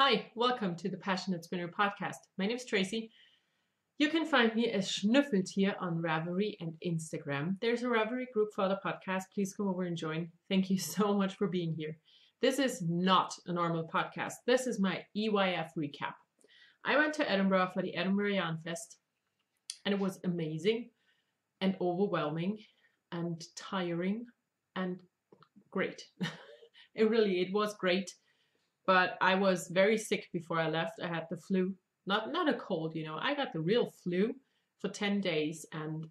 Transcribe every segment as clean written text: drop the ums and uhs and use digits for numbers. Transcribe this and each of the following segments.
Hi, welcome to the PassioKnit Spinner Podcast. My name is Tracy. You can find me as Schnüffeltier on Ravelry and Instagram. There's a Ravelry group for the podcast. Please come over and join. Thank you so much for being here. This is not a normal podcast. This is my EYF recap. I went to Edinburgh for the Edinburgh Yarn Fest, and it was amazing and overwhelming and tiring and great. It was great. But I was very sick before I left. I had the flu, not a cold, I got the real flu for 10 days. And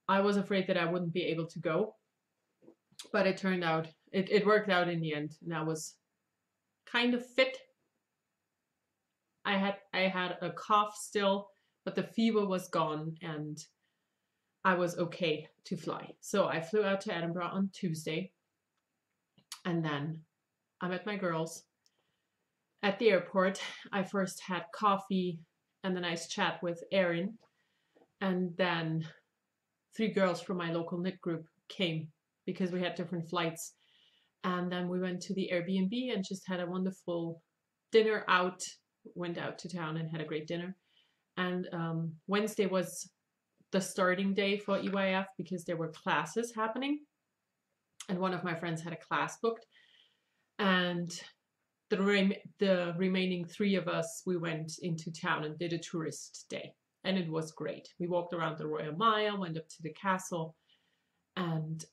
I was afraid that I wouldn't be able to go. But it turned out, it worked out in the end. And I was kind of fit. I had a cough still, but the fever was gone and I was okay to fly. So I flew out to Edinburgh on Tuesday. And then I met my girls at the airport. I first had coffee and a nice chat with Erin. And then 3 girls from my local knit group came because we had different flights. And then we went to the Airbnb and just had a wonderful dinner out. Went out to town and had a great dinner. And Wednesday was the starting day for EYF because there were classes happening. And one of my friends had a class booked. And the remaining 3 of us, we went into town and did a tourist day. And it was great. We walked around the Royal Mile, went up to the castle. And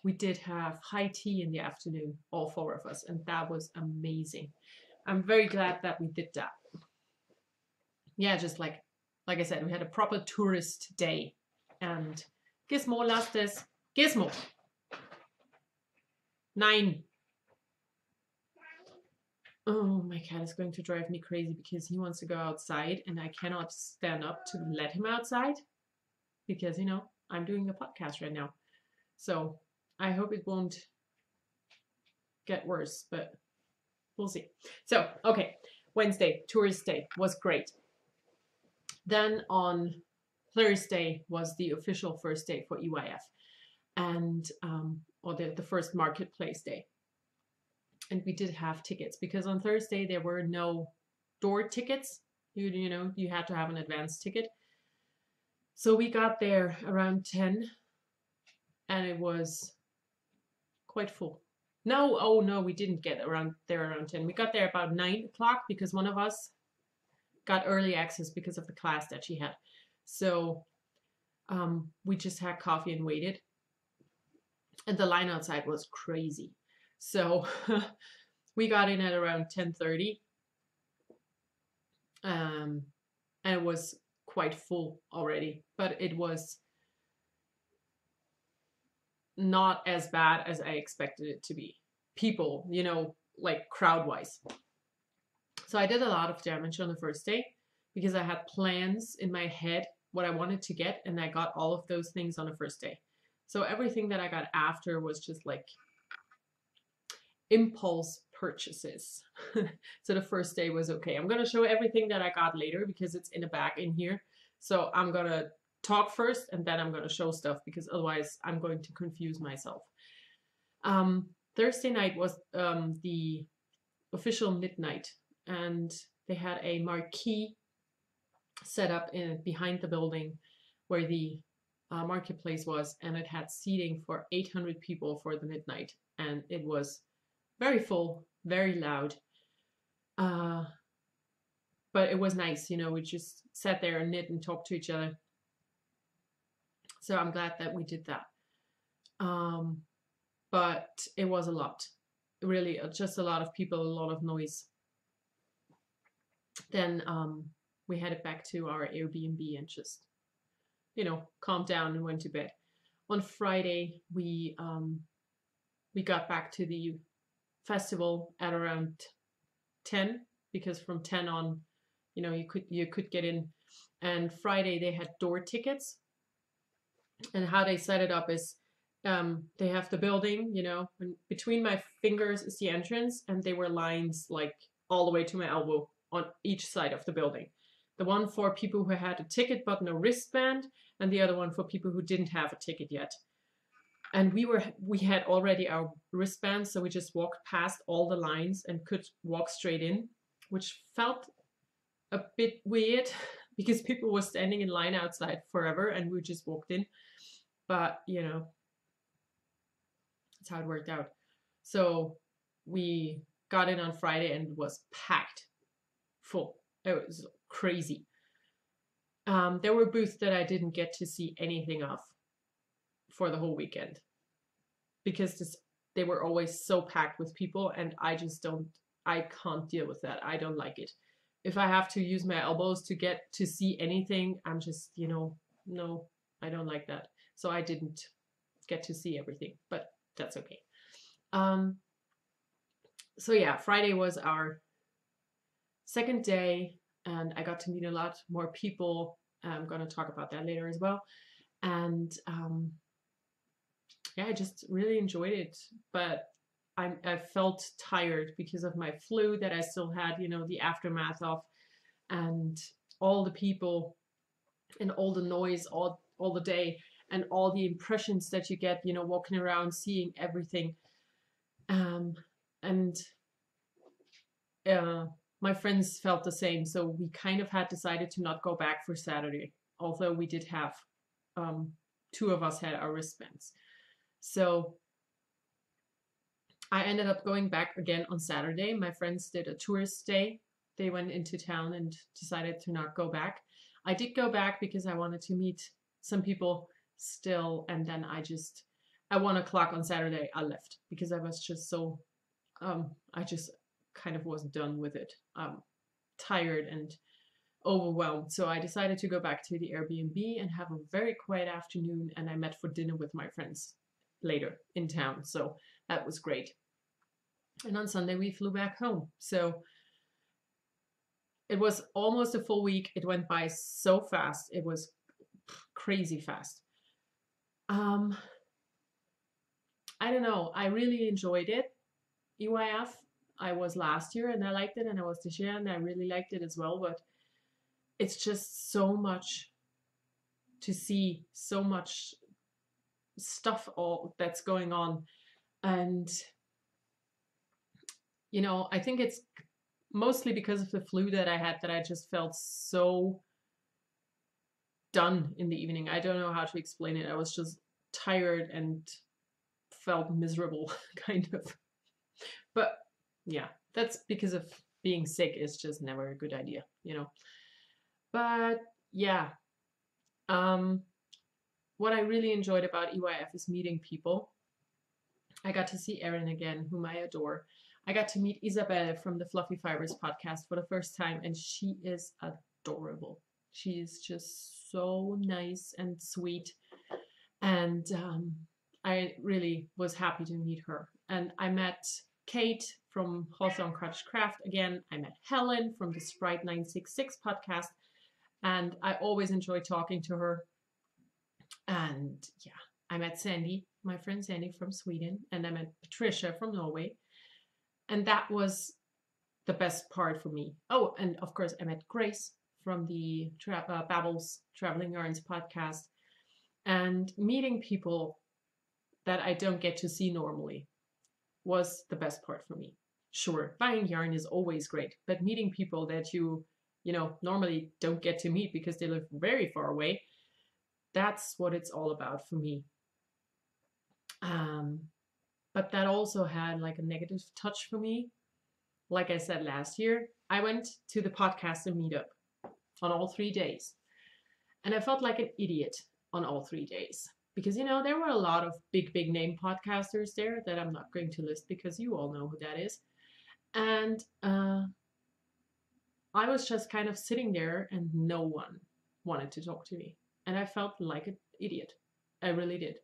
we did have high tea in the afternoon, all 4 of us. And that was amazing. I'm very glad that we did that. Yeah, just like I said, we had a proper tourist day. And Gizmo lastes. Gizmo. 9. Oh, my cat is going to drive me crazy because he wants to go outside and I cannot stand up to let him outside because, I'm doing a podcast right now. So I hope it won't get worse, but we'll see. So, okay, Wednesday, tourist day, was great. Then on Thursday was the official first day for EYF. And or the first marketplace day. And we did have tickets because on Thursday there were no door tickets. You had to have an advance ticket. So we got there around 10 and it was quite full. No, we didn't get around 10. We got there about 9 o'clock because one of us got early access because of the class that she had. So we just had coffee and waited. And the line outside was crazy. So we got in at around 10:30. And it was quite full already. But it was not as bad as I expected it to be. People, like crowd-wise. So I did a lot of damage on the first day because I had plans in my head what I wanted to get. And I got all of those things on the first day. So everything that I got after was just like impulse purchases. So the first day was okay. I'm going to show everything that I got later because it's in a bag in here. So I'm going to talk first and then I'm going to show stuff because otherwise I'm going to confuse myself. Thursday night was the official midnight and they had a marquee set up behind the building where the marketplace was, and it had seating for 800 people for the midnight, and it was very full, very loud, but it was nice. We just sat there and knit and talked to each other. So I'm glad that we did that. But it was a lot, really, just a lot of people, a lot of noise. Then we headed back to our Airbnb and just calmed down and went to bed. On Friday, we got back to the festival at around 10 because from 10 on, you could get in. And Friday they had door tickets. And how they set it up is they have the building, and between my fingers is the entrance, and they were lines like all the way to my elbow on each side of the building. The one for people who had a ticket but no wristband, and the other one for people who didn't have a ticket yet. And we had already our wristbands, so we just walked past all the lines and could walk straight in, which felt a bit weird because people were standing in line outside forever and we just walked in. But, that's how it worked out. So we got in on Friday and it was packed full. It was crazy. There were booths that I didn't get to see anything of for the whole weekend because they were always so packed with people, and I can't deal with that. I don't like it. If I have to use my elbows to get to see anything, I'm just, no, I don't like that. So I didn't get to see everything, but that's okay. So yeah, Friday was our second day and I got to meet a lot more people. I'm going to talk about that later as well. And yeah, I just really enjoyed it. But I felt tired because of my flu that I still had, the aftermath of, and all the people and all the noise all the day and all the impressions that you get, walking around, seeing everything. And my friends felt the same. So we kind of had decided to not go back for Saturday, although we did have, two of us had our wristbands. So I ended up going back again on Saturday. My friends did a tourist day. They went into town and decided to not go back. I did go back because I wanted to meet some people still. And then at 1 o'clock on Saturday, I left because I was just so, I just kind of was done with it. Tired and overwhelmed. So I decided to go back to the Airbnb and have a very quiet afternoon. And I met for dinner with my friends later in town. So that was great. And on Sunday we flew back home. So it was almost a full week. It went by so fast. It was crazy fast. I don't know. I really enjoyed it. EYF. I was last year and I liked it, and I was this year and I really liked it as well. But it's just so much to see, so much stuff all that's going on. And I think it's mostly because of the flu that I had that I just felt so done in the evening. I don't know how to explain it. I was just tired and felt miserable, kind of. But yeah, that's because of being sick is just never a good idea, But yeah, what I really enjoyed about EYF is meeting people. I got to see Erin again, whom I adore. I got to meet Isabelle from the Fluffy Fibers podcast for the first time, and she is adorable. She is just so nice and sweet, and I really was happy to meet her. And I met Kate from Hawthorne Cottage Craft again. I met Helen from the Sprite 966 podcast, and I always enjoy talking to her. And yeah, I met Sandy, my friend Sandy from Sweden, and I met Patricia from Norway. And that was the best part for me. Oh, and of course, I met Grace from the Babbles Traveling Yarns podcast. And meeting people that I don't get to see normally was the best part for me. Sure, buying yarn is always great, but meeting people that you normally don't get to meet because they live very far away, that's what it's all about for me. But that also had like a negative touch for me. Like I said last year, I went to the podcaster meetup on all 3 days. And I felt like an idiot on all 3 days. Because, there were a lot of big name podcasters there that I'm not going to list because you all know who that is. And I was just kind of sitting there and no one wanted to talk to me. And I felt like an idiot. I really did.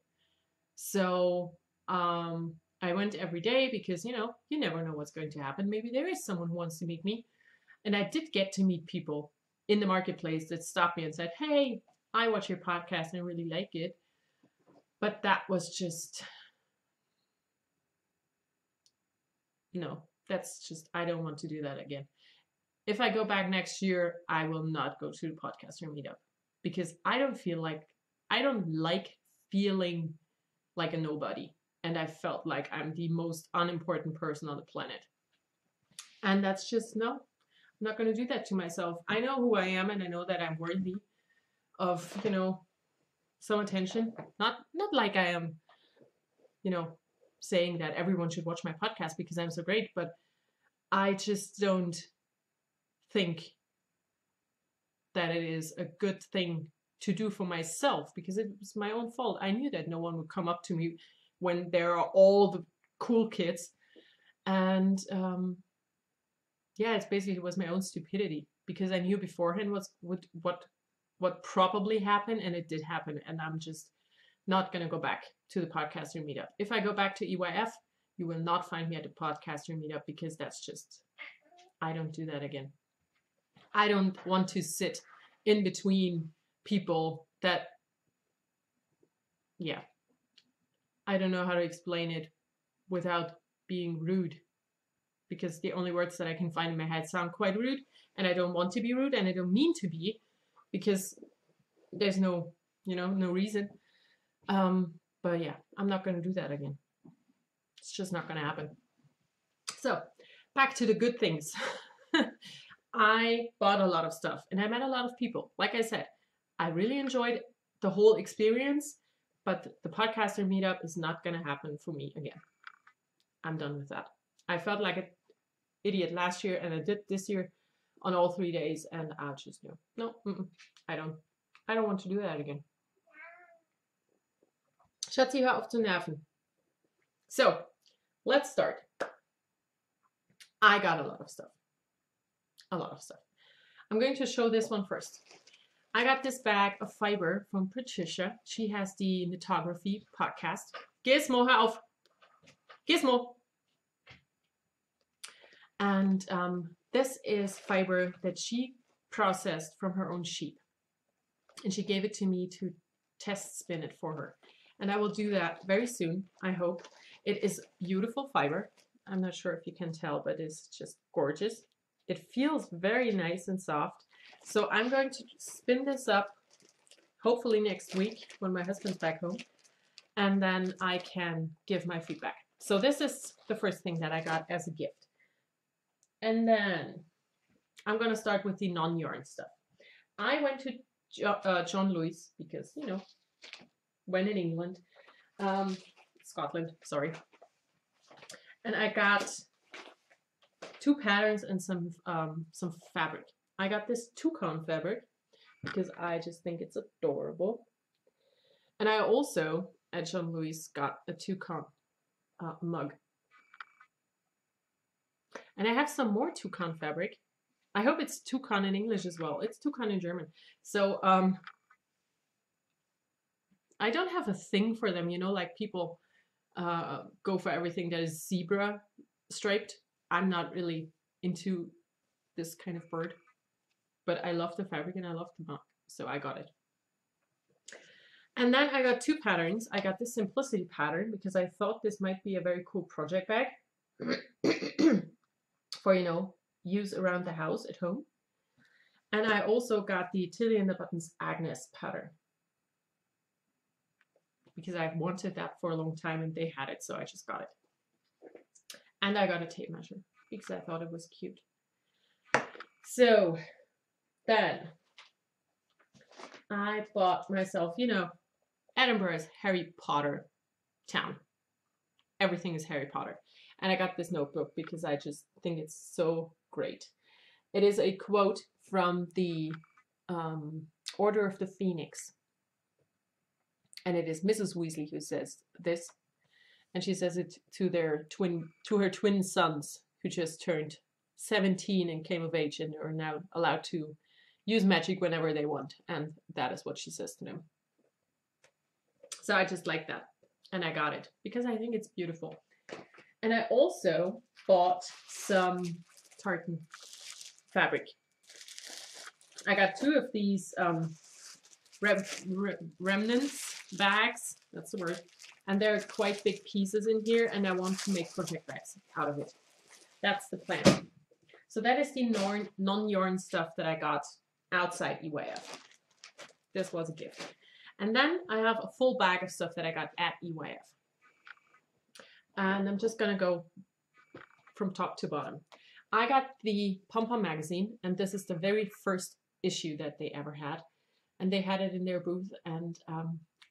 So I went every day because, you never know what's going to happen. Maybe there is someone who wants to meet me. And I did get to meet people in the marketplace that stopped me and said, hey, I watch your podcast and I really like it. But that was just, that's just, I don't want to do that again. If I go back next year, I will not go to the podcaster meetup because I don't like feeling like a nobody. And I felt like I'm the most unimportant person on the planet. And that's just, no, I'm not going to do that to myself. I know who I am, and I know that I'm worthy of, you know, some attention. Not like I am, you know, saying that everyone should watch my podcast because I'm so great, but I just don't think that it is a good thing to do for myself, because it was my own fault. I knew that no one would come up to me when there are all the cool kids. And yeah, it's basically, it was my own stupidity, because I knew beforehand what probably happened, and it did happen. And I'm just not going to go back to the podcaster meetup. If I go back to EYF, you will not find me at the podcaster meetup, because that's just, I don't do that again. I don't want to sit in between people that, yeah, I don't know how to explain it without being rude, because the only words that I can find in my head sound quite rude, and I don't want to be rude, and I don't mean to be, because there's no, you know, no reason. But yeah, I'm not going to do that again. It's just not going to happen. So back to the good things. I bought a lot of stuff, and I met a lot of people. Like I said, I really enjoyed the whole experience, but the podcaster meetup is not going to happen for me again. I'm done with that. I felt like an idiot last year, and I did this year on all 3 days, and I just knew, no, I don't want to do that again. Schatzi, hör auf zu nerven. So, let's start. I got a lot of stuff. I'm going to show this one first. I got this bag of fiber from Patricia. She has the Knitography podcast. Gizmo, hör auf. Gizmo. And this is fiber that she processed from her own sheep. And she gave it to me to test spin it for her. And I will do that very soon, I hope. It is beautiful fiber. I'm not sure if you can tell, but it's just gorgeous. It feels very nice and soft. So I'm going to spin this up, hopefully next week when my husband's back home. And then I can give my feedback. So this is the first thing that I got as a gift. And then I'm going to start with the non-yarn stuff. I went to John Lewis because, you know, when in England, Scotland, sorry. And I got 2 patterns and some fabric. I got this toucan fabric because I just think it's adorable. And I also, at John Lewis, got a toucan mug. And I have some more toucan fabric. I hope it's toucan in English as well. It's toucan in German. So I don't have a thing for them, you know, like people go for everything that is zebra striped. I'm not really into this kind of bird, but I love the fabric and I love the mug, so I got it. And then I got 2 patterns. I got the Simplicity pattern because I thought this might be a very cool project bag for, you know, use around the house at home. And I also got the Tilly and the Buttons Agnes pattern because I've wanted that for a long time and they had it, so I just got it. And I got a tape measure because I thought it was cute. So then I bought myself, you know, Edinburgh is Harry Potter town. Everything is Harry Potter. And I got this notebook because I just think it's so great. It is a quote from the Order of the Phoenix. And it is Mrs. Weasley who says this. And she says it to her twin sons who just turned 17 and came of age and are now allowed to use magic whenever they want. And that is what she says to them. So I just like that. And I got it because I think it's beautiful. And I also bought some tartan fabric. I got 2 of these remnants bags. That's the word. And there are quite big pieces in here, and I want to make project bags out of it. That's the plan. So that is the non-yarn stuff that I got outside EYF. This was a gift. And then I have a full bag of stuff that I got at EYF. And I'm just gonna go from top to bottom. I got the Pom Pom magazine, and this is the very first issue that they ever had. And they had it in their booth, and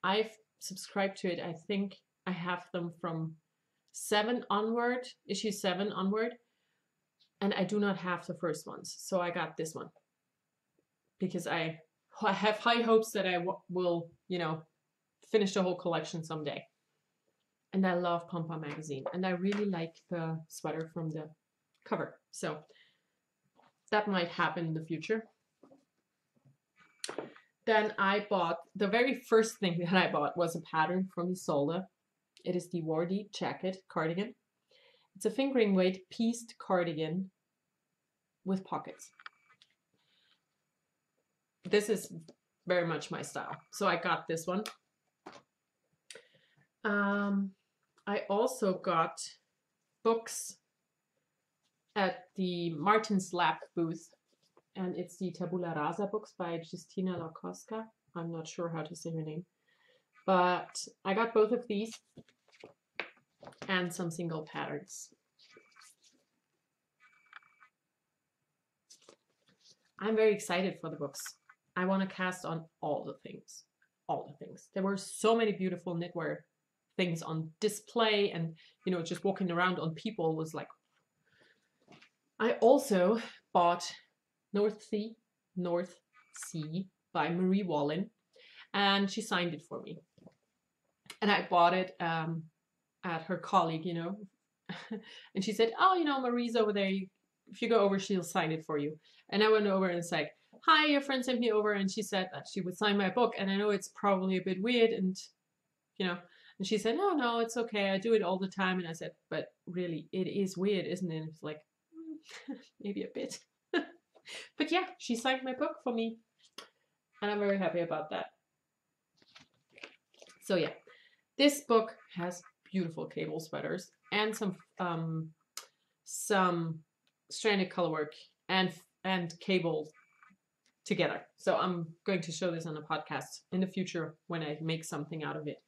I've subscribed to it. I think I have them from issue 7 onward, and I do not have the first ones. So I got this one because I have high hopes that I will, you know, finish the whole collection someday. And I love Pom Pom magazine, and I really like the sweater from the cover. So that might happen in the future. Then I bought, the very first thing that I bought was a pattern from Isolde. It is the Wardy jacket cardigan. It's a fingering weight pieced cardigan with pockets. This is very much my style. So I got this one. I also got books at the Martin's Lab booth, and it's the Tabula Rasa books by Justina Lakoska. I'm not sure how to say her name, but I got both of these and some single patterns. I'm very excited for the books. I want to cast on all the things. There were so many beautiful knitwear things on display, and you know, just walking around on people was like. I also bought North Sea by Marie Wallin, and she signed it for me. And I bought it at her colleague, you know, and she said, "Oh, you know, Marie's over there. If you go over, she'll sign it for you." And I went over and it's like, "Hi, your friend sent me over," and she said that she would sign my book. And I know it's probably a bit weird, and you know, and she said, "No, it's okay. I do it all the time." And I said, "But really, it is weird, isn't it?" And it's like, maybe a bit. But yeah, she signed my book for me, and I'm very happy about that. So yeah, this book has beautiful cable sweaters and some stranded colorwork and cable together. So I'm going to show this on a podcast in the future when I make something out of it.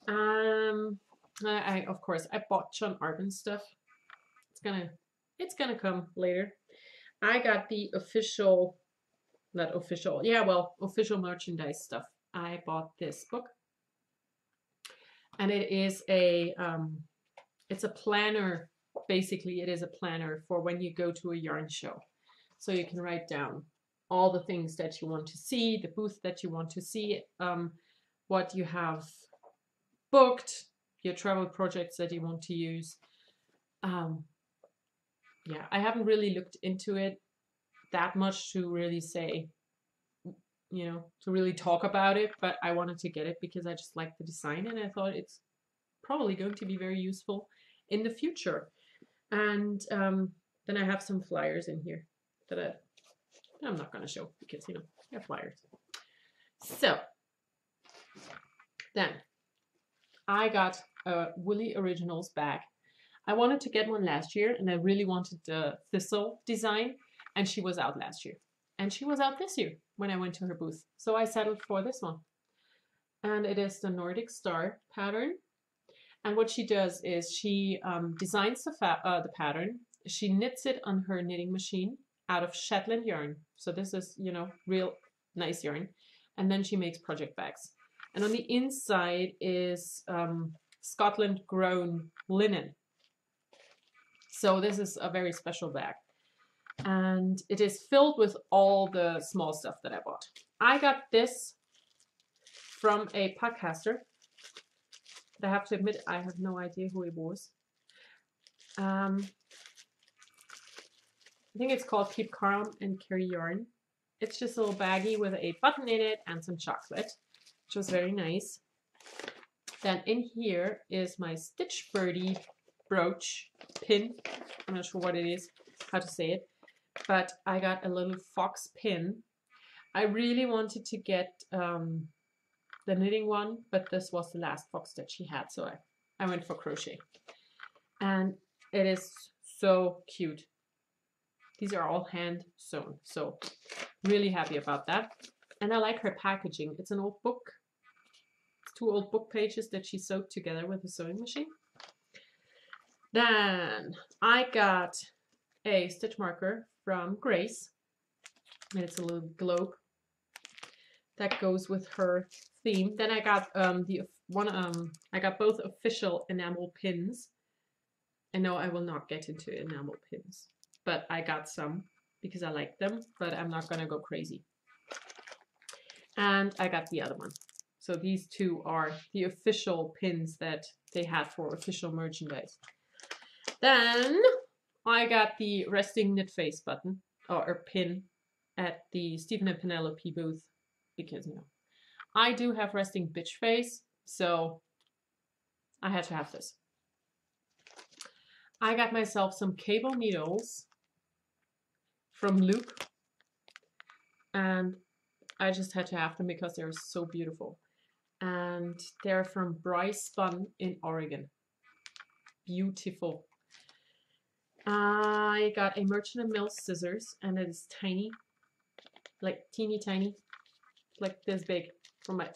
I of course I bought John Arben stuff. It's gonna come later. I got the official merchandise stuff. I bought this book, and it is it's a planner. Basically, it is a planner for when you go to a yarn show. So you can write down all the things that you want to see, the booth that you want to see, what you have booked, your travel projects that you want to use. Yeah, I haven't really looked into it that much to really say, you know, to really talk about it, but I wanted to get it because I just like the design, and I thought it's probably going to be very useful in the future. And then I have some flyers in here that I'm not going to show because, you know, they're flyers. So then I got a Woolly Originals bag. I wanted to get one last year, and I really wanted the Thistle design, and she was out last year. And she was out this year when I went to her booth. So I settled for this one. And it is the Nordic Star pattern. And what she does is she designs the pattern. She knits it on her knitting machine out of Shetland yarn. So this is, you know, real nice yarn. And then she makes project bags. And on the inside is Scotland grown linen. So this is a very special bag. And it is filled with all the small stuff that I bought. I got this from a podcaster. But I have to admit, I have no idea who it was. I think it's called Keep Calm and Carry Yarn. It's just a little baggie with a button in it and some chocolate, which was very nice. Then in here is my Stitch Birdie brooch pin. I'm not sure what it is, how to say it, but I got a little fox pin. I really wanted to get the knitting one, but this was the last fox that she had, so I went for crochet. And it is so cute. These are all hand sewn, so really happy about that. And I like her packaging. It's an old book. It's 2 old book pages that she sewed together with a sewing machine. Then I got a stitch marker from Grace. And it's a little globe that goes with her theme. Then I got I got both official enamel pins. And no, I will not get into enamel pins, but I got some because I like them, but I'm not gonna go crazy. And I got the other one. So these 2 are the official pins that they had for official merchandise. Then I got the resting knit face button or pin at the Stephen and Penelope booth because, you know, I do have resting bitch face, so I had to have this. I got myself some cable needles from Luke, and I just had to have them because they're so beautiful. And they're from Bryce Spun in Oregon. Beautiful. I got a Merchant & Mills scissors, and it is tiny, like teeny tiny, like this big.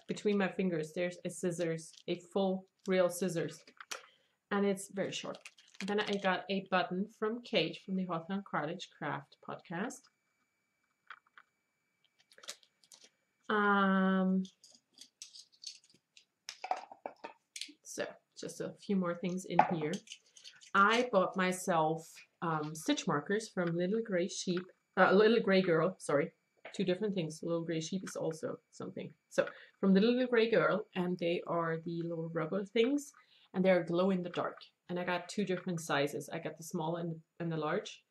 Between my fingers, there's a scissors, a full real scissors, and it's very short. Then I got a button from Kate from the Hawthorne Cottage Craft podcast. So just a few more things in here. I bought myself stitch markers from Little Gray Girl, sorry, 2 different things. Little Gray Sheep is also something. So from the Little Gray Girl, and they are the little rubber things, and they're glow in the dark. And I got 2 different sizes. I got the small and the large.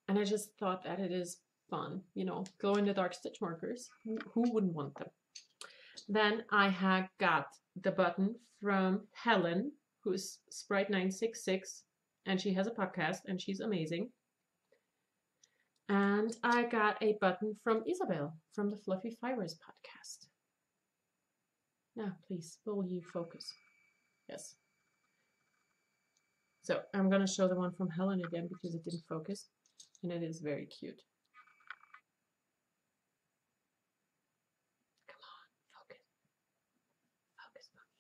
And I just thought that it is fun, you know, glow in the dark stitch markers. Who wouldn't want them? Then I had got the button from Helen, who's Sprite966, and she has a podcast, and she's amazing. And I got a button from Isabel from the Fluffy Fibers podcast. Now, please, will you focus? Yes. So I'm going to show the one from Helen again because it didn't focus, and it is very cute. Come on, focus. Focus, mommy.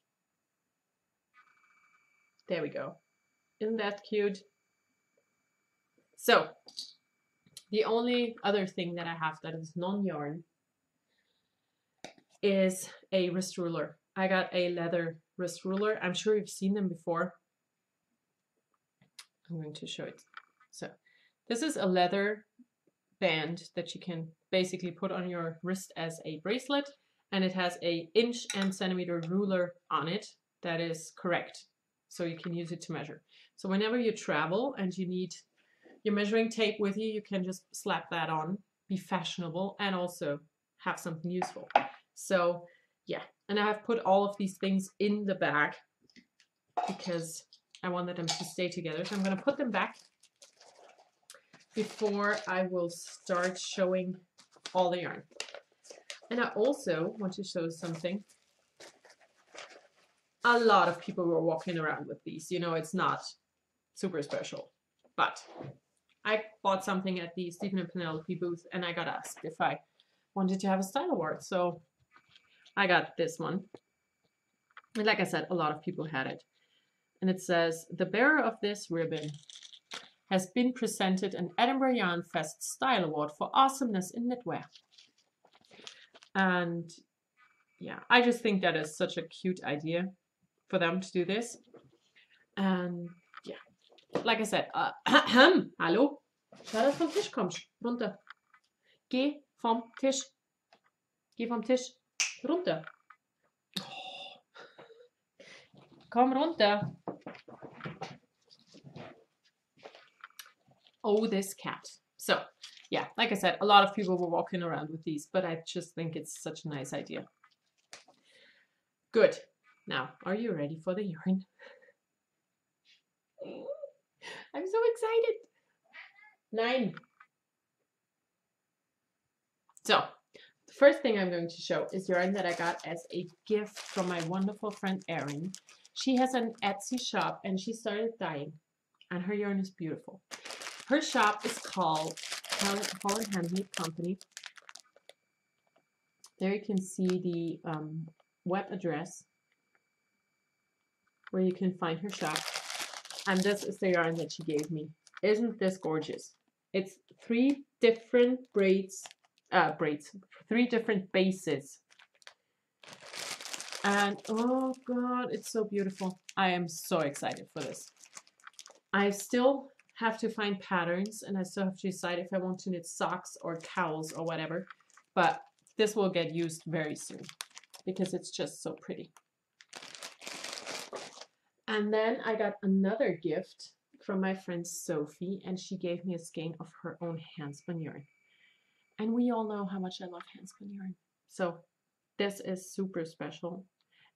There we go. Isn't that cute? So, the only other thing that I have that is non-yarn is a wrist ruler. I got a leather wrist ruler. I'm sure you've seen them before. I'm going to show it. So, this is a leather band that you can basically put on your wrist as a bracelet, and it has a inch and centimeter ruler on it that is correct. So you can use it to measure. So whenever you travel and you need your measuring tape with you, you can just slap that on, be fashionable, and also have something useful. So yeah, and I have put all of these things in the bag because I wanted them to stay together. So I'm going to put them back before I will start showing all the yarn. And I also want to show something. A lot of people were walking around with these. You know, it's not super special, but I bought something at the Stephen and Penelope booth, and I got asked if I wanted to have a style award. So I got this one. And like I said, a lot of people had it. And it says, the bearer of this ribbon has been presented an Edinburgh Yarn Fest Style Award for awesomeness in knitwear. And yeah, I just think that is such a cute idea for them to do this. And yeah, like I said, hallo, schau, dass du vom Tisch kommst, runter. Geh vom Tisch. Geh vom Tisch, runter. Oh. Komm runter. Oh, this cat. So yeah, like I said, a lot of people were walking around with these, but I just think it's such a nice idea. Good. Now, are you ready for the yarn? I'm so excited. 9. So, the first thing I'm going to show is yarn that I got as a gift from my wonderful friend Erin. She has an Etsy shop and she started dyeing, and her yarn is beautiful. Her shop is called Holland Handmade Company, There you can see the web address where you can find her shop. And this is the yarn that she gave me. Isn't this gorgeous? It's 3 different braids, 3 different bases. And oh God, it's so beautiful. I am so excited for this. I still have to find patterns and I still have to decide if I want to knit socks or cows or whatever. But this will get used very soon because it's just so pretty. And then I got another gift from my friend Sophie, and she gave me a skein of her own handspun yarn. And we all know how much I love handspun yarn. So this is super special.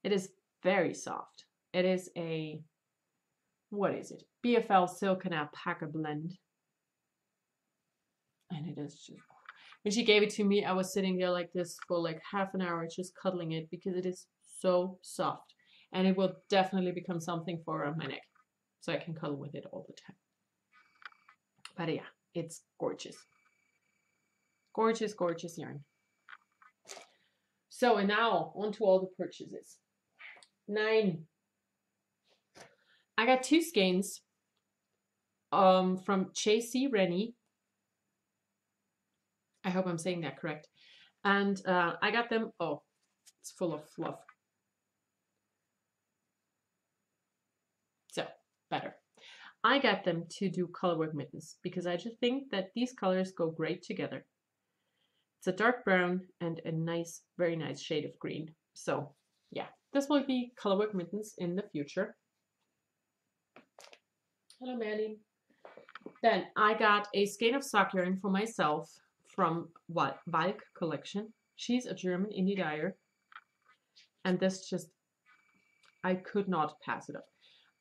It is very soft. It is a, what is it? BFL Silk and Alpaca blend. And it is just, when she gave it to me, I was sitting there like this for like half an hour just cuddling it because it is so soft. And it will definitely become something for around my neck. So I can cuddle with it all the time. But yeah, it's gorgeous. Gorgeous, gorgeous yarn. So, and now on to all the purchases. 9. I got 2 skeins from J.C. Rennie. I hope I'm saying that correct. And I got them, oh, it's full of fluff. So, better. I got them to do colorwork mittens because I just think that these colors go great together. It's a dark brown and a nice, very nice shade of green. So yeah, this will be colorwork mittens in the future. Hello, Madeline. Then I got a skein of sock yarn for myself from Valk collection. She's a German indie dyer. And this just, I could not pass it up.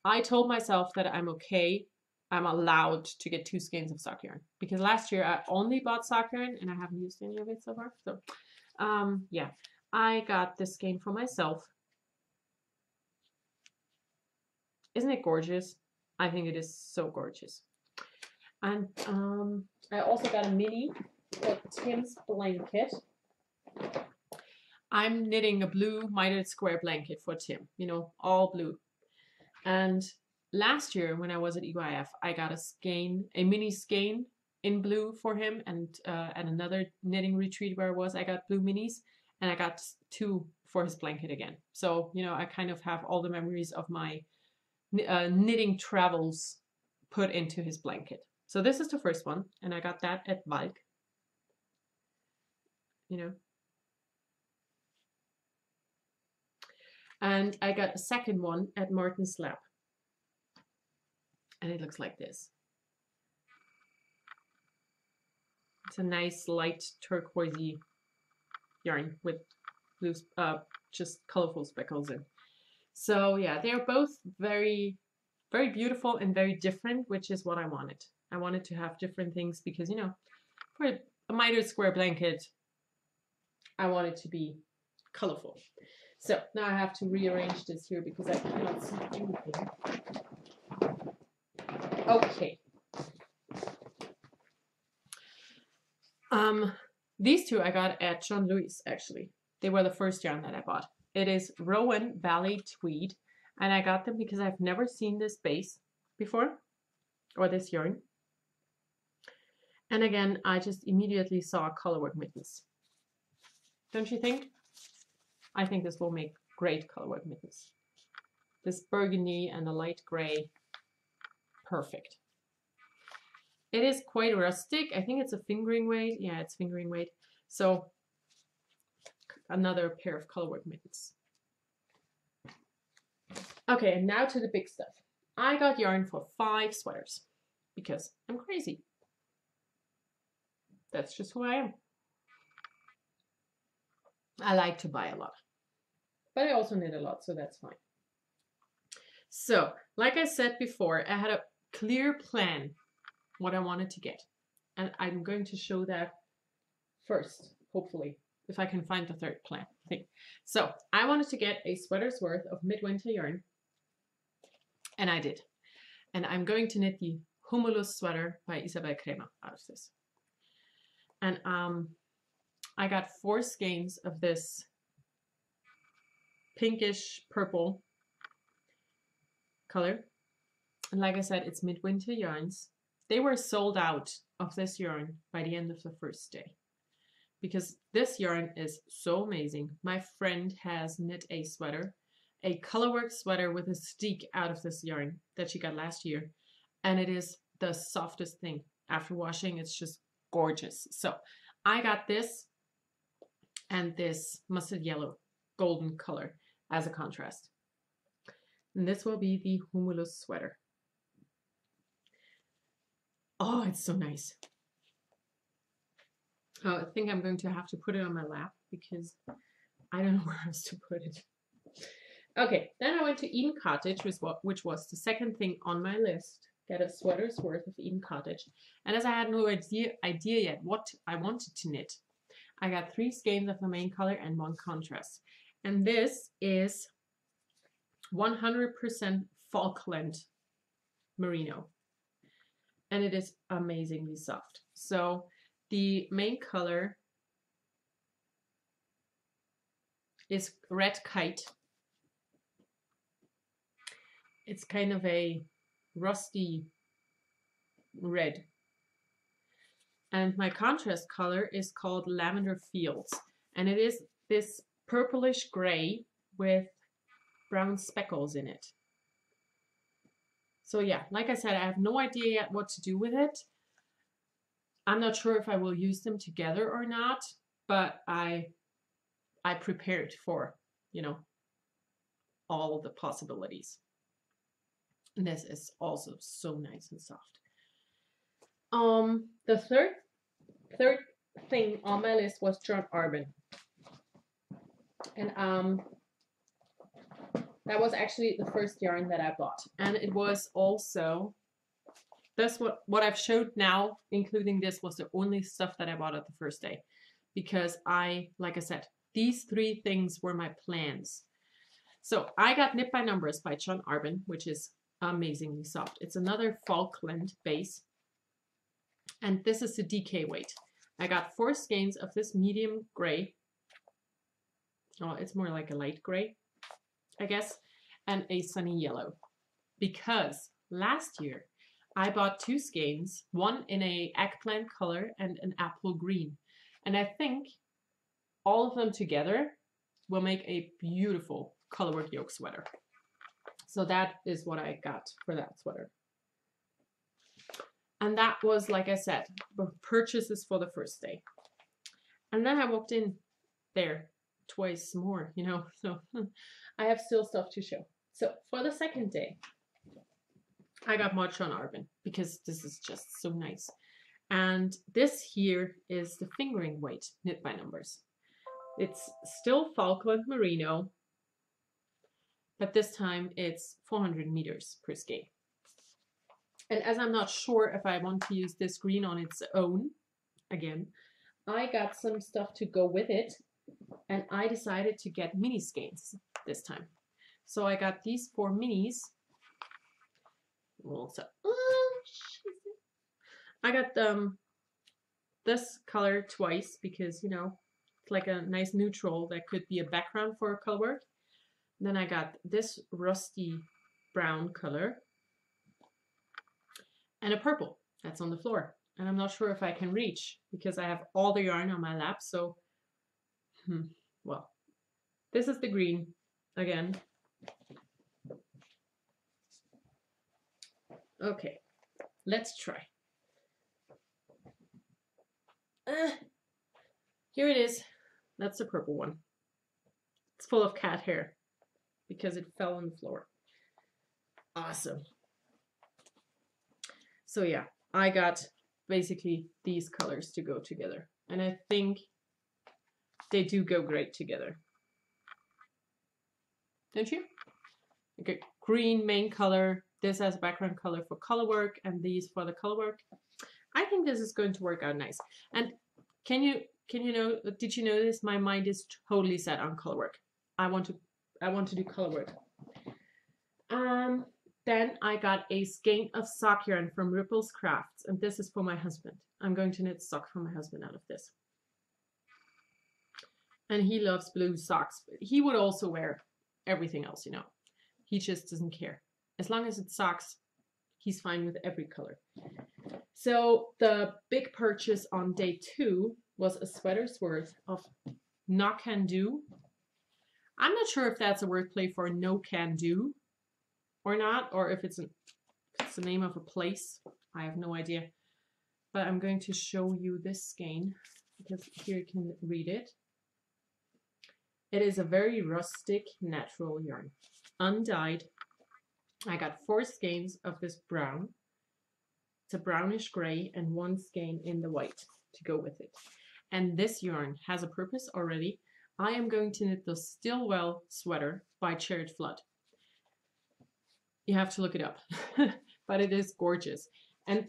I told myself that I'm okay. I'm allowed to get 2 skeins of sock yarn because last year I only bought sock yarn and I haven't used any of it so far. So yeah, I got this skein for myself. Isn't it gorgeous? I think it is so gorgeous. And I also got a mini for Tim's blanket. I'm knitting a blue mitered square blanket for Tim, you know, all blue. And last year when I was at EYF, I got a mini skein in blue for him, and at another knitting retreat where I was, I got blue minis, and I got 2 for his blanket again. So, you know, I kind of have all the memories of my knitting travels put into his blanket. So this is the first one, and I got that at Valk. You know. And I got a second one at Martin's Lab. And it looks like this. It's a nice light turquoisey yarn with blue, just colorful speckles in. So yeah, they are both very, very beautiful and very different, which is what I wanted. I wanted to have different things because, you know, for a mitered square blanket, I want it to be colorful. So now I have to rearrange this here because I cannot see anything. Okay. These 2 I got at John Lewis, actually. They were the first yarn that I bought. It is Rowan Valley Tweed, and I got them because I've never seen this base before, or this yarn. And again, I just immediately saw colorwork mittens. Don't you think? I think this will make great colorwork mittens. This burgundy and the light gray, perfect. It is quite rustic. I think it's a fingering weight. Yeah, it's fingering weight. So another pair of colorwork mittens. Okay, and now to the big stuff. I got yarn for 5 sweaters because I'm crazy. That's just who I am. I like to buy a lot, but I also knit a lot, so that's fine. So, like I said before, I had a clear plan what I wanted to get, and I'm going to show that first, hopefully, if I can find the third plan thing. So, I wanted to get a sweater's worth of midwinter yarn, and I did. And I'm going to knit the Humulus sweater by Isabel Kremer out of this. And I got 4 skeins of this pinkish purple color. And like I said, it's Midwinter Yarns. They were sold out of this yarn by the end of the first day, because this yarn is so amazing. My friend has knit a sweater, a colorwork sweater with a steek out of this yarn that she got last year. And it is the softest thing. After washing, it's just gorgeous. So I got this and this mustard yellow golden color as a contrast. And this will be the Humulus sweater. Oh, it's so nice. Oh, I think I'm going to have to put it on my lap because I don't know where else to put it. Okay, then I went to Eden Cottage, which was the second thing on my list. Get a sweater's worth of Eden Cottage. And as I had no idea yet what I wanted to knit, I got 3 skeins of the main color and 1 contrast. And this is 100% Falkland merino. And it is amazingly soft. So the main color is Red Kite. It's kind of a rusty red. And my contrast color is called Lavender Fields. And it is this purplish gray with brown speckles in it. So yeah, like I said, I have no idea yet what to do with it. I'm not sure if I will use them together or not, but I prepared for, you know, all the possibilities. And this is also so nice and soft. The third thing on my list was John Arbin. And that was actually the first yarn that I bought. And it was also, that's what I've showed now, including this, was the only stuff that I bought at the first day. Because like I said, these 3 things were my plans. So I got Knit by Numbers by John Arbin, which is amazingly soft. It's another Falkland base. And this is the DK weight. I got 4 skeins of this medium gray. Oh, it's more like a light gray, I guess. And a sunny yellow. Because last year I bought 2 skeins, one in a eggplant color and an apple green. And I think all of them together will make a beautiful colorwork yoke sweater. So that is what I got for that sweater. And that was, like I said, purchases for the first day. And then I walked in there twice more, you know, so I have still stuff to show. So for the second day, I got more John Arbin because this is just so nice. And this here is the fingering weight Knit by Numbers. It's still Falkland merino, but this time it's 400 meters per skein. And as I'm not sure if I want to use this green on its own, again, I got some stuff to go with it, and I decided to get mini skeins this time. So I got these 4 minis. Also, I got this color twice because, you know, it's like a nice neutral that could be a background for a colorwork. Then I got this rusty brown color and a purple that's on the floor. And I'm not sure if I can reach because I have all the yarn on my lap. So, well, this is the green again. Okay, let's try. Here it is. That's the purple one. It's full of cat hair because it fell on the floor. Awesome. So yeah, I got basically these colors to go together. And I think they do go great together. Don't you? Okay, green main color. This as background color for colorwork and these for the colorwork. I think this is going to work out nice. And did you notice my mind is totally set on colorwork. I want to do colorwork. Then I got a skein of sock yarn from Ripples Crafts, and this is for my husband. I'm going to knit sock for my husband out of this. And he loves blue socks. But he would also wear everything else, you know. He just doesn't care. As long as it's socks, he's fine with every color. So the big purchase on day 2 was a sweater's worth of Not Can Do. I'm not sure if that's a wordplay for no can do or not, or if it's the name of a place. I have no idea. But I'm going to show you this skein because here you can read it. It is a very rustic, natural yarn, undyed. I got 4 skeins of this brown. It's a brownish gray and 1 skein in the white to go with it. And this yarn has a purpose already. I am going to knit the Stillwell sweater by Chariot Flood. You have to look it up, but it is gorgeous. And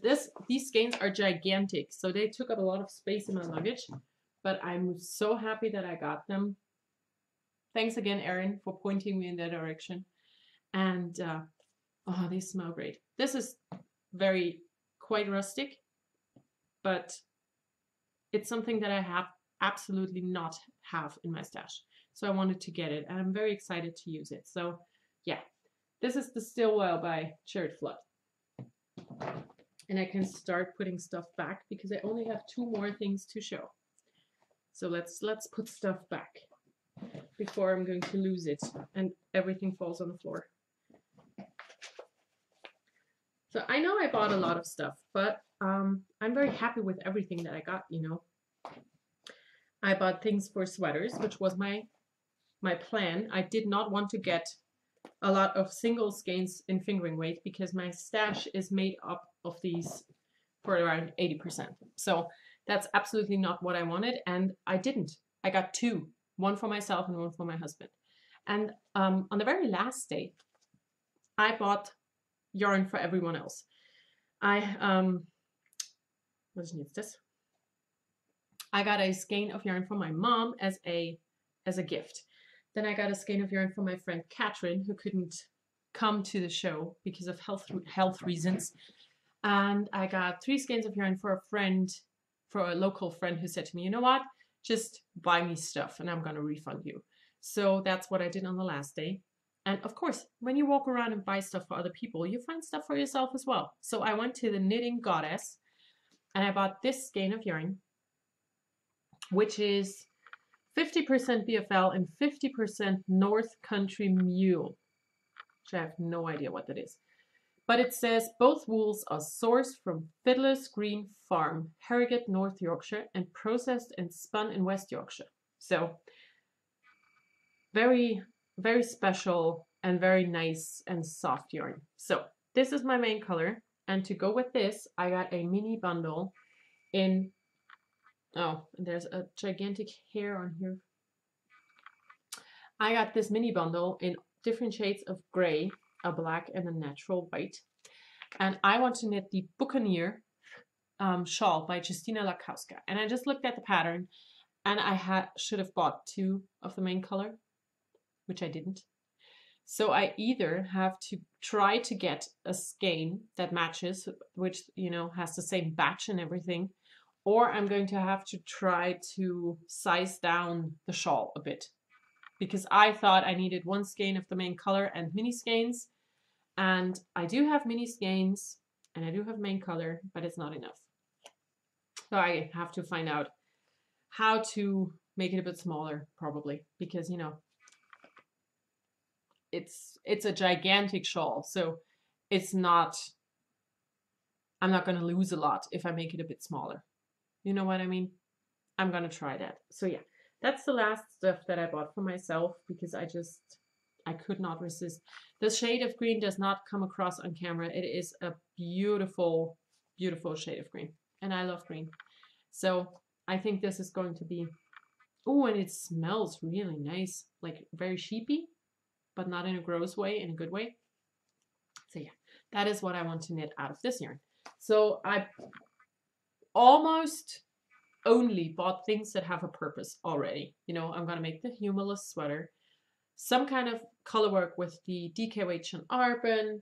these skeins are gigantic, so they took up a lot of space in my luggage, but I'm so happy that I got them. Thanks again, Erin, for pointing me in that direction. And oh, they smell great. This is quite rustic, but it's something that I have absolutely not have in my stash. So I wanted to get it, and I'm very excited to use it. So yeah, this is the Stillwell by Chariot Flood. And I can start putting stuff back because I only have 2 more things to show. So let's put stuff back before I'm going to lose it and everything falls on the floor. So I know I bought a lot of stuff, but I'm very happy with everything that I got, you know. I bought things for sweaters, which was my plan. I did not want to get a lot of single skeins in fingering weight because my stash is made up of these for around 80%. So that's absolutely not what I wanted, and I didn't. I got 2, 1 for myself and 1 for my husband. And on the very last day, I bought yarn for everyone else. What is this? I got a skein of yarn from my mom as a gift. Then I got a skein of yarn from my friend Catherine, who couldn't come to the show because of health reasons. And I got 3 skeins of yarn for a local friend who said to me, you know what, just buy me stuff and I'm going to refund you. So that's what I did on the last day. And of course, when you walk around and buy stuff for other people, you find stuff for yourself as well. So I went to the Knitting Goddess and I bought this skein of yarn, which is 50% BFL and 50% North Country Mule, which I have no idea what that is. But it says both wools are sourced from Fiddler's Green Farm, Harrogate, North Yorkshire, and processed and spun in West Yorkshire. So very, very special and very nice and soft yarn. So this is my main color. And to go with this, I got a mini bundle in, oh, there's a gigantic hair on here. I got this mini bundle in different shades of gray, a black and a natural white. And I want to knit the Buccaneer shawl by Justina Lakowska. And I just looked at the pattern and I should have bought 2 of the main color, which I didn't. So I either have to try to get a skein that matches, which, you know, has the same batch and everything, or I'm going to have to try to size down the shawl a bit, because I thought I needed 1 skein of the main color and mini skeins, and I do have mini skeins and I do have main color, but it's not enough. So I have to find out how to make it a bit smaller, probably, because, you know, it's a gigantic shawl, so it's not, I'm not going to lose a lot if I make it a bit smaller. You know what I mean? I'm going to try that. So yeah, that's the last stuff that I bought for myself because I could not resist. The shade of green does not come across on camera. It is a beautiful, beautiful shade of green. And I love green. So I think this is going to be, oh, and it smells really nice, like very sheepy, but not in a gross way, in a good way. So yeah, that is what I want to knit out of this yarn. So I almost only bought things that have a purpose already. You know, I'm going to make the Humulus sweater, some kind of color work with the DKWH and Arbon,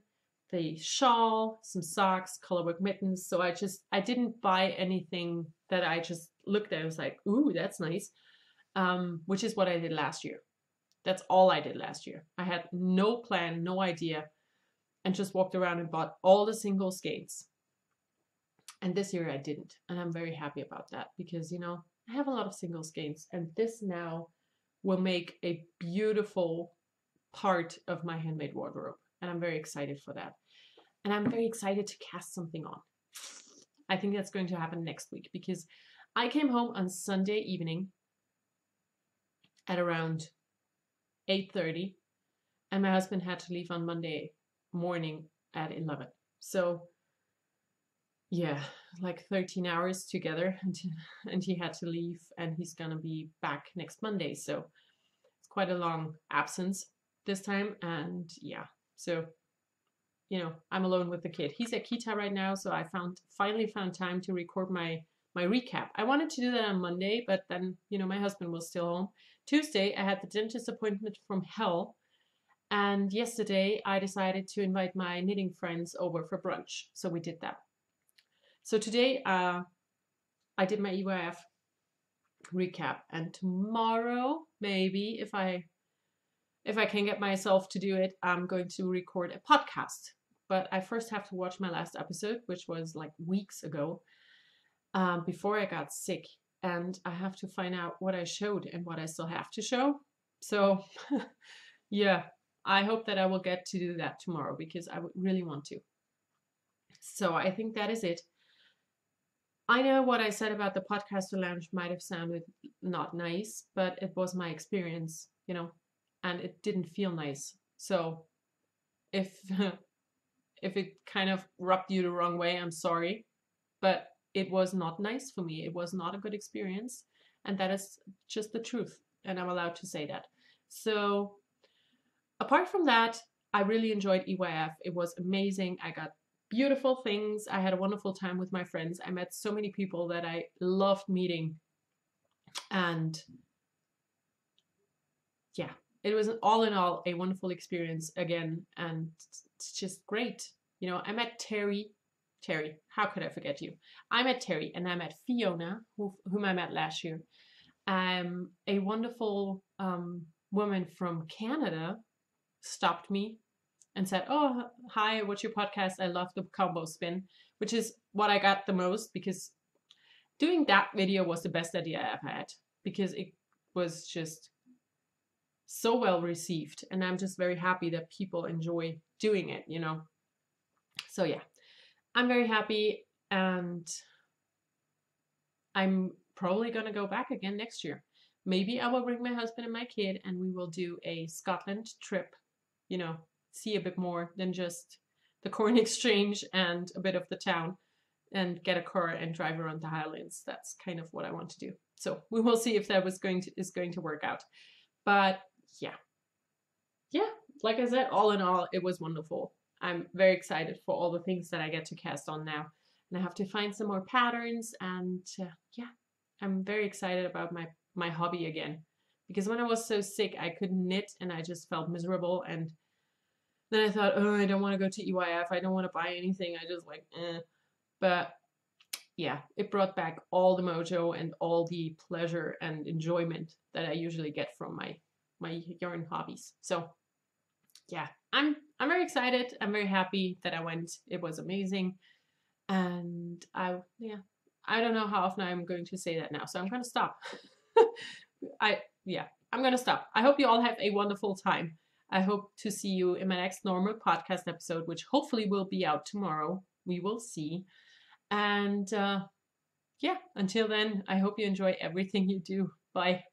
the shawl, some socks, colorwork mittens. So I didn't buy anything that I just looked at and was like, ooh, that's nice. which is what I did last year. That's all I did last year. I had no plan, no idea, and just walked around and bought all the single skeins. And this year I didn't. And I'm very happy about that because, I have a lot of single skeins, and this now will make a beautiful part of my handmade wardrobe. And I'm very excited for that. And I'm very excited to cast something on. I think that's going to happen next week because I came home on Sunday evening at around 8:30, and my husband had to leave on Monday morning at 11. So yeah, like 13 hours together, and he had to leave, and he's gonna be back next Monday. So it's quite a long absence this time, and yeah, so I'm alone with the kid. He's at Kita right now, so I finally found time to record my recap. I wanted to do that on Monday, but then my husband was still home. Tuesday I had the dentist appointment from hell, and yesterday I decided to invite my knitting friends over for brunch, so we did that. So today I did my EYF recap, and tomorrow maybe if I can get myself to do it, I'm going to record a podcast. But I first have to watch my last episode, which was like weeks ago, before I got sick. And I have to find out what I showed and what I still have to show. So yeah, I hope that I will get to do that tomorrow because I would really want to. So I think that is it. I know what I said about the podcaster lounge might have sounded not nice, but it was my experience, and it didn't feel nice. So if it kind of rubbed you the wrong way, I'm sorry, but it was not nice for me. It was not a good experience, and that is just the truth, and I'm allowed to say that. So apart from that, I really enjoyed EYF. It was amazing. I got beautiful things. I had a wonderful time with my friends. I met so many people that I loved meeting, and yeah, it was all in all a wonderful experience again, and it's just great. I met Terry, how could I forget you? I met Terry, and I met Fiona, whom I met last year. A wonderful woman from Canada stopped me and said, "Oh, hi, what's your podcast? I love the combo spin," which is what I got the most, because doing that video was the best idea I've had, because it was just so well received, and I'm just very happy that people enjoy doing it, So yeah, I'm very happy, and I'm probably gonna go back again next year. Maybe I will bring my husband and my kid, and we will do a Scotland trip, see a bit more than just the corn exchange and a bit of the town, and get a car and drive around the Highlands. That's kind of what I want to do. So we will see if that is going to work out. But yeah, like I said, all in all, it was wonderful. I'm very excited for all the things that I get to cast on now, and I have to find some more patterns, and yeah, I'm very excited about my hobby again, because when I was so sick I couldn't knit and I just felt miserable, and then I thought, oh, I don't want to go to EYF, I don't want to buy anything, I just like but yeah, it brought back all the mojo and all the pleasure and enjoyment that I usually get from my yarn hobbies. So yeah, I'm very excited. I'm very happy that I went. It was amazing. And I don't know how often I'm going to say that now, so I'm going to stop. I'm going to stop. I hope you all have a wonderful time. I hope to see you in my next normal podcast episode, which hopefully will be out tomorrow. We will see. And yeah, until then, I hope you enjoy everything you do. Bye.